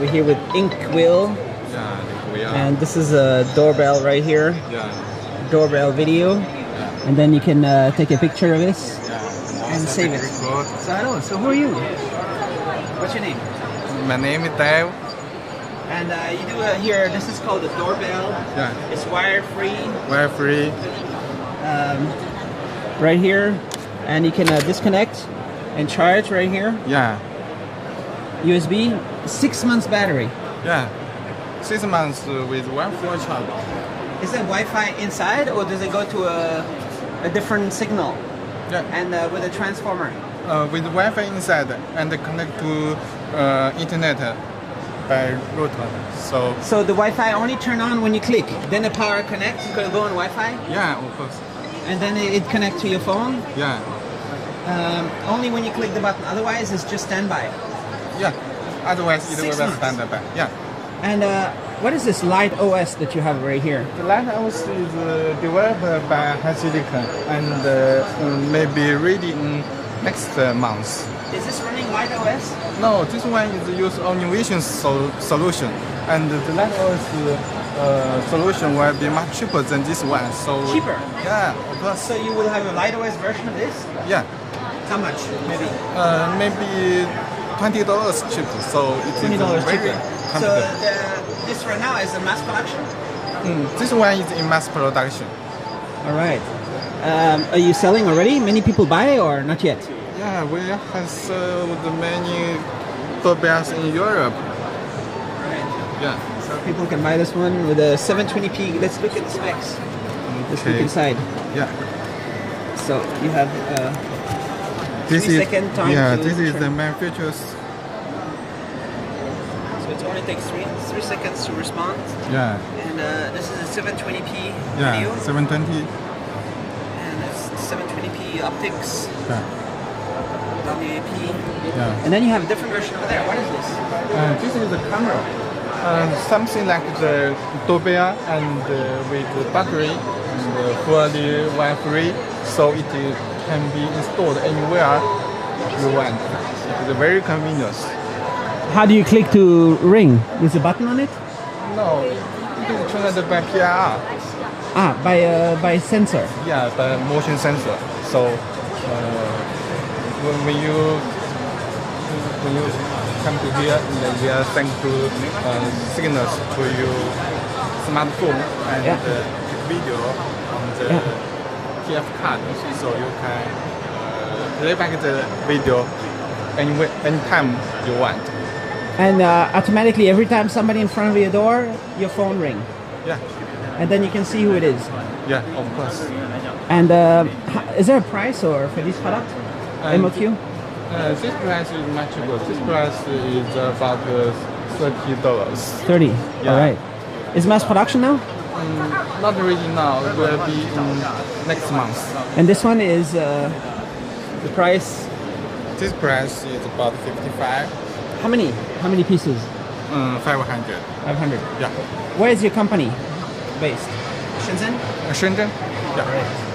We're here with Inkwell. Yeah, we are. And this is a doorbell right here. Yeah. Doorbell video. Yeah. And then you can take a picture of this and save it. Good. So who are you? What's your name? My name is Dave. And you do here, this is called a doorbell. Yeah. It's wire free. Wire free. Right here. And you can disconnect and charge right here. Yeah. USB, 6 months battery. Yeah. 6 months with one full charge. Is there Wi-Fi inside, or does it go to a different signal? Yeah. And with a transformer? With Wi-Fi inside and connect to internet by router. So the Wi-Fi only turn on when you click. Then the power connects. It's gonna go on Wi-Fi. Yeah, of course. And then it connects to your phone. Yeah. Only when you click the button. Otherwise, it's just standby. Yeah. Otherwise, it 6 will be months. standby. Yeah. And what is this Light OS that you have right here? The lighthouse is developed by HiSilicon and maybe ready in next month. Is this running Light OS? No, this one is use Omnivision solution, and the lighthouse solution will be much cheaper than this one. So Cheaper? Yeah, of course. So you will have a Light OS version of this? Yeah. How much? Maybe. Maybe $20 cheaper. So it's $20 very cheaper. So comfortable. this right now is a mass production? This one is in mass production. All right. Are you selling already? Many people buy or not yet? Yeah, we have sold many doorbells in Europe. Right. Yeah. So people can buy this one with a 720p. Let's look at the specs. Let's look inside. Yeah. So you have This 3-second time. Yeah, to this is turn. the main features. So it only takes 3 seconds to respond. Yeah. And this is a 720p Yeah. video. 720. And it's 720p optics. Yeah. WAP. Yeah. And then you have a different version over there. What is this? This is the camera. Something like the doorbell and with the battery and fully Wi-Fi, so it can be installed anywhere you want. It's very convenient. How do you click to ring? There's a button on it? No, it is tuned by PIR. Ah, by sensor. Yeah, by motion sensor. So when you come to here, then you are sent to signals to your smartphone and video on the TF card, so you can play back the video anytime you want. And automatically, every time somebody in front of your door, your phone ring. Yeah. And then you can see who it is. Yeah, of course. And is there a price or for this product? MOQ? This price is much good. This price is about $30. 30. Yeah. All right. Is mass production now? Not really now. It will be in next month. And this one is the price. This price is about 55. How many? How many pieces? 500. 500. Yeah. Where is your company based? Shenzhen? Shenzhen? Yeah. All right.